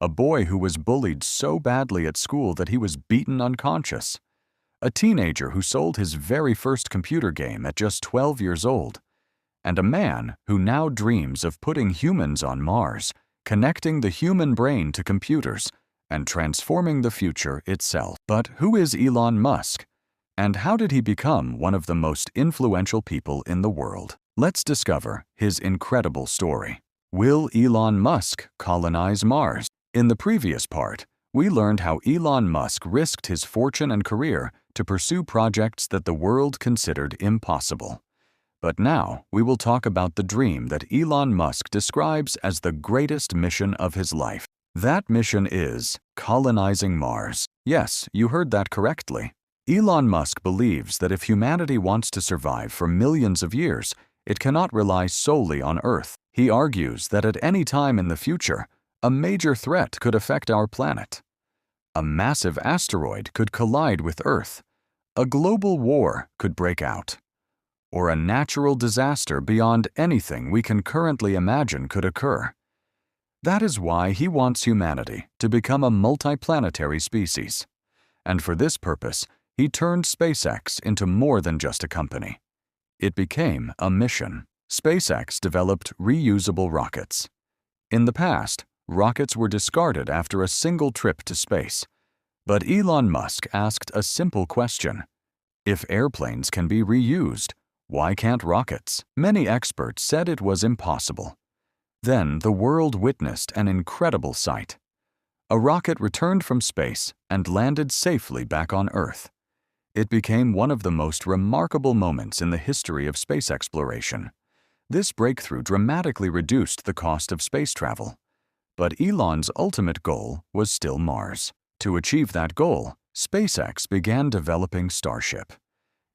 a boy who was bullied so badly at school that he was beaten unconscious, a teenager who sold his very first computer game at just 12 years old, and a man who now dreams of putting humans on Mars, connecting the human brain to computers, and transforming the future itself. But who is Elon Musk? And how did he become one of the most influential people in the world? Let's discover his incredible story. Will Elon Musk colonize Mars? In the previous part, we learned how Elon Musk risked his fortune and career to pursue projects that the world considered impossible. But now we will talk about the dream that Elon Musk describes as the greatest mission of his life. That mission is colonizing Mars. Yes, you heard that correctly. Elon Musk believes that if humanity wants to survive for millions of years, it cannot rely solely on Earth. He argues that at any time in the future, a major threat could affect our planet. A massive asteroid could collide with Earth. A global war could break out. Or a natural disaster beyond anything we can currently imagine could occur. That is why he wants humanity to become a multiplanetary species. And for this purpose, he turned SpaceX into more than just a company. It became a mission. SpaceX developed reusable rockets. In the past, rockets were discarded after a single trip to space. But Elon Musk asked a simple question. If airplanes can be reused, why can't rockets? Many experts said it was impossible. Then the world witnessed an incredible sight. A rocket returned from space and landed safely back on Earth. It became one of the most remarkable moments in the history of space exploration. This breakthrough dramatically reduced the cost of space travel. But Elon's ultimate goal was still Mars. To achieve that goal, SpaceX began developing Starship.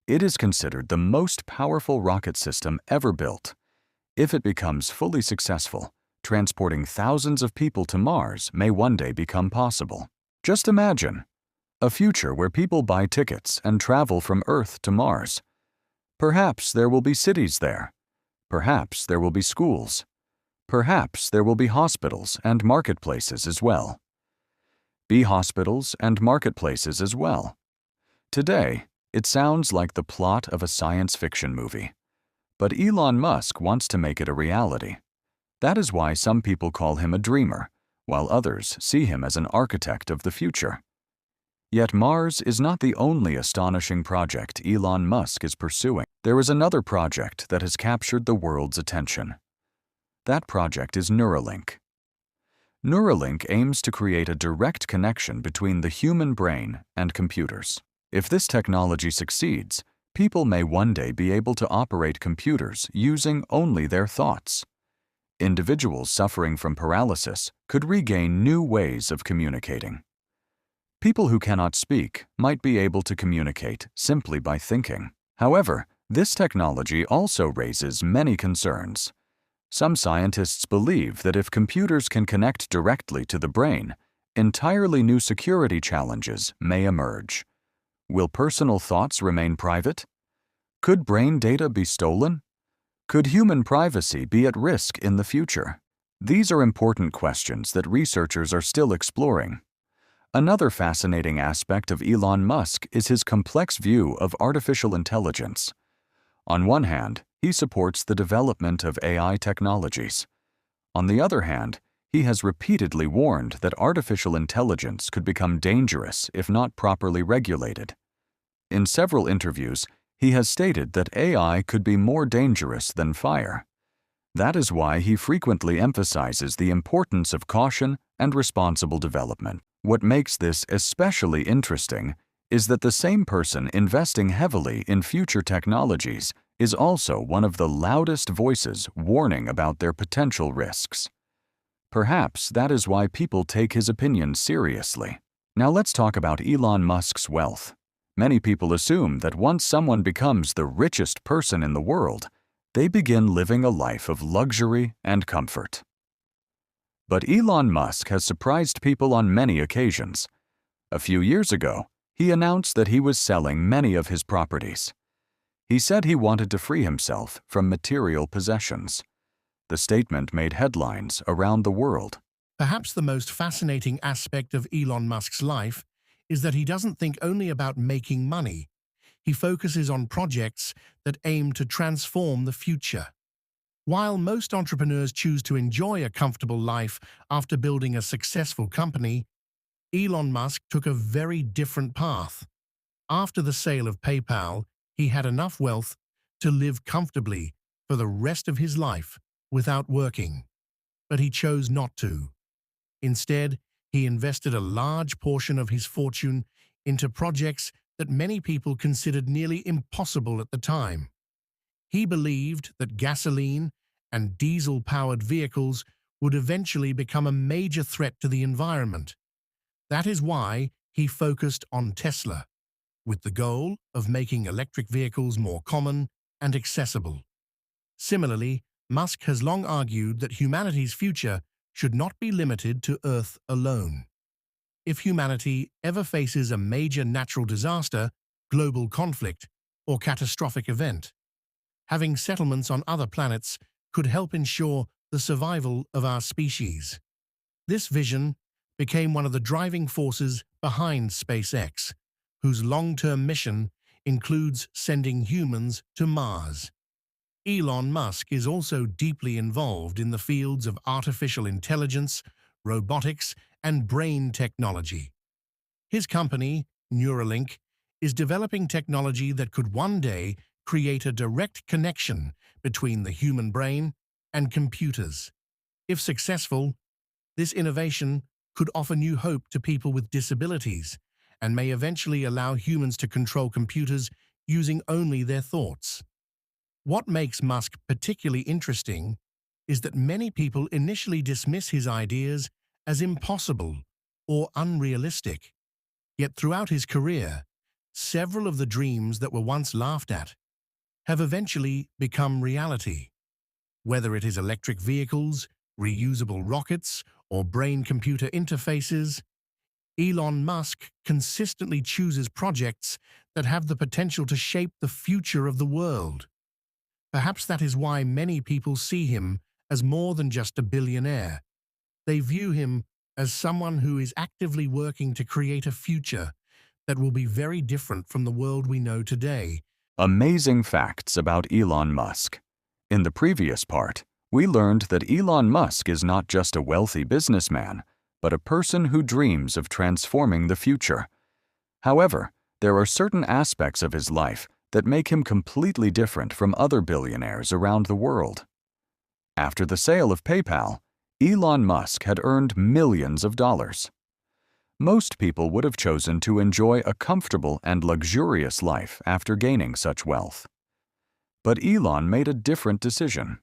It is considered the most powerful rocket system ever built. If it becomes fully successful, transporting thousands of people to Mars may one day become possible. Just imagine a future where people buy tickets and travel from Earth to Mars. Perhaps there will be cities there. Perhaps there will be schools. Perhaps there will be hospitals and marketplaces as well. Be hospitals and marketplaces as well. Today, it sounds like the plot of a science fiction movie. But Elon Musk wants to make it a reality. That is why some people call him a dreamer, while others see him as an architect of the future. Yet Mars is not the only astonishing project Elon Musk is pursuing. There is another project that has captured the world's attention. That project is Neuralink. Neuralink aims to create a direct connection between the human brain and computers. If this technology succeeds, people may one day be able to operate computers using only their thoughts. Individuals suffering from paralysis could regain new ways of communicating. People who cannot speak might be able to communicate simply by thinking. However, this technology also raises many concerns. Some scientists believe that if computers can connect directly to the brain, entirely new security challenges may emerge. Will personal thoughts remain private? Could brain data be stolen? Could human privacy be at risk in the future? These are important questions that researchers are still exploring. Another fascinating aspect of Elon Musk is his complex view of artificial intelligence. On one hand, he supports the development of AI technologies. On the other hand, he has repeatedly warned that artificial intelligence could become dangerous if not properly regulated. In several interviews, he has stated that AI could be more dangerous than fire. That is why he frequently emphasizes the importance of caution and responsible development. What makes this especially interesting is that the same person investing heavily in future technologies is also one of the loudest voices warning about their potential risks. Perhaps that is why people take his opinions seriously. Now let's talk about Elon Musk's wealth. Many people assume that once someone becomes the richest person in the world, they begin living a life of luxury and comfort. But Elon Musk has surprised people on many occasions. A few years ago, he announced that he was selling many of his properties. He said he wanted to free himself from material possessions. The statement made headlines around the world. Perhaps the most fascinating aspect of Elon Musk's life is that he doesn't think only about making money. He focuses on projects that aim to transform the future. While most entrepreneurs choose to enjoy a comfortable life after building a successful company, Elon Musk took a very different path. After the sale of PayPal, he had enough wealth to live comfortably for the rest of his life without working. But he chose not to. Instead, he invested a large portion of his fortune into projects that many people considered nearly impossible at the time. He believed that gasoline and diesel-powered vehicles would eventually become a major threat to the environment. That is why he focused on Tesla, with the goal of making electric vehicles more common and accessible. Similarly, Musk has long argued that humanity's future should not be limited to Earth alone. If humanity ever faces a major natural disaster, global conflict, or catastrophic event, having settlements on other planets could help ensure the survival of our species. This vision became one of the driving forces behind SpaceX, whose long-term mission includes sending humans to Mars. Elon Musk is also deeply involved in the fields of artificial intelligence, robotics, and brain technology. His company, Neuralink, is developing technology that could one day create a direct connection between the human brain and computers. If successful, this innovation could offer new hope to people with disabilities and may eventually allow humans to control computers using only their thoughts. What makes Musk particularly interesting is that many people initially dismiss his ideas as impossible or unrealistic. Yet throughout his career, several of the dreams that were once laughed at have eventually become reality. Whether it is electric vehicles, reusable rockets, or brain-computer interfaces, Elon Musk consistently chooses projects that have the potential to shape the future of the world. Perhaps that is why many people see him as more than just a billionaire. They view him as someone who is actively working to create a future that will be very different from the world we know today. Amazing facts about Elon Musk. In the previous part, we learned that Elon Musk is not just a wealthy businessman, but a person who dreams of transforming the future. However, there are certain aspects of his life that make him completely different from other billionaires around the world. After the sale of PayPal, Elon Musk had earned millions of dollars. Most people would have chosen to enjoy a comfortable and luxurious life after gaining such wealth. But Elon made a different decision.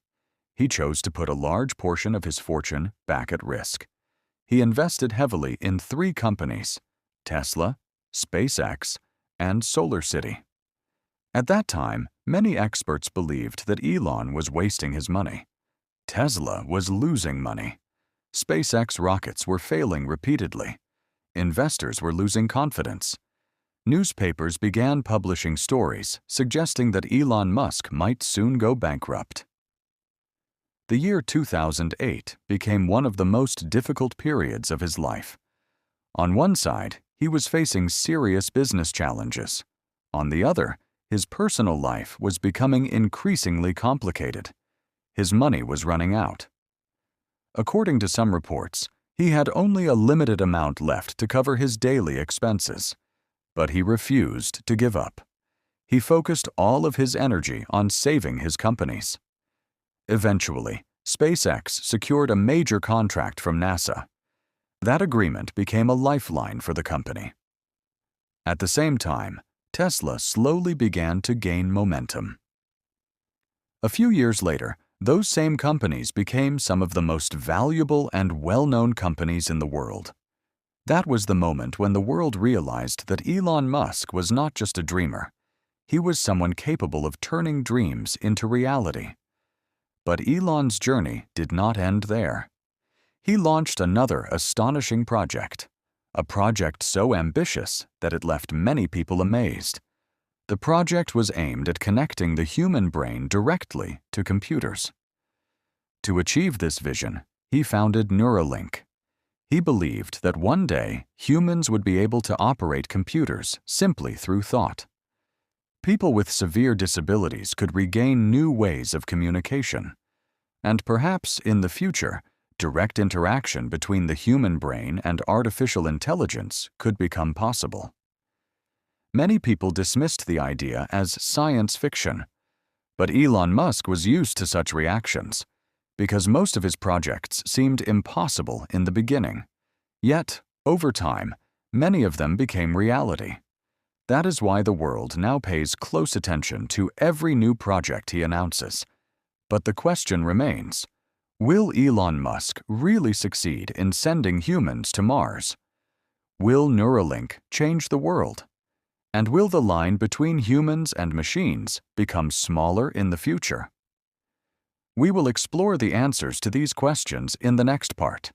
He chose to put a large portion of his fortune back at risk. He invested heavily in 3 companies: Tesla, SpaceX, and SolarCity. At that time, many experts believed that Elon was wasting his money. Tesla was losing money. SpaceX rockets were failing repeatedly. Investors were losing confidence. Newspapers began publishing stories suggesting that Elon Musk might soon go bankrupt. The year 2008 became one of the most difficult periods of his life. On one side, he was facing serious business challenges. On the other, his personal life was becoming increasingly complicated. His money was running out. According to some reports, he had only a limited amount left to cover his daily expenses. But he refused to give up. He focused all of his energy on saving his companies. Eventually, SpaceX secured a major contract from NASA. That agreement became a lifeline for the company. At the same time, Tesla slowly began to gain momentum. A few years later, those same companies became some of the most valuable and well-known companies in the world. That was the moment when the world realized that Elon Musk was not just a dreamer. He was someone capable of turning dreams into reality. But Elon's journey did not end there. He launched another astonishing project, a project so ambitious that it left many people amazed. The project was aimed at connecting the human brain directly to computers. To achieve this vision, he founded Neuralink. He believed that one day humans would be able to operate computers simply through thought. People with severe disabilities could regain new ways of communication, and perhaps in the future, direct interaction between the human brain and artificial intelligence could become possible. Many people dismissed the idea as science fiction, but Elon Musk was used to such reactions because most of his projects seemed impossible in the beginning. Yet, over time, many of them became reality. That is why the world now pays close attention to every new project he announces. But the question remains, will Elon Musk really succeed in sending humans to Mars? Will Neuralink change the world? And will the line between humans and machines become smaller in the future? We will explore the answers to these questions in the next part.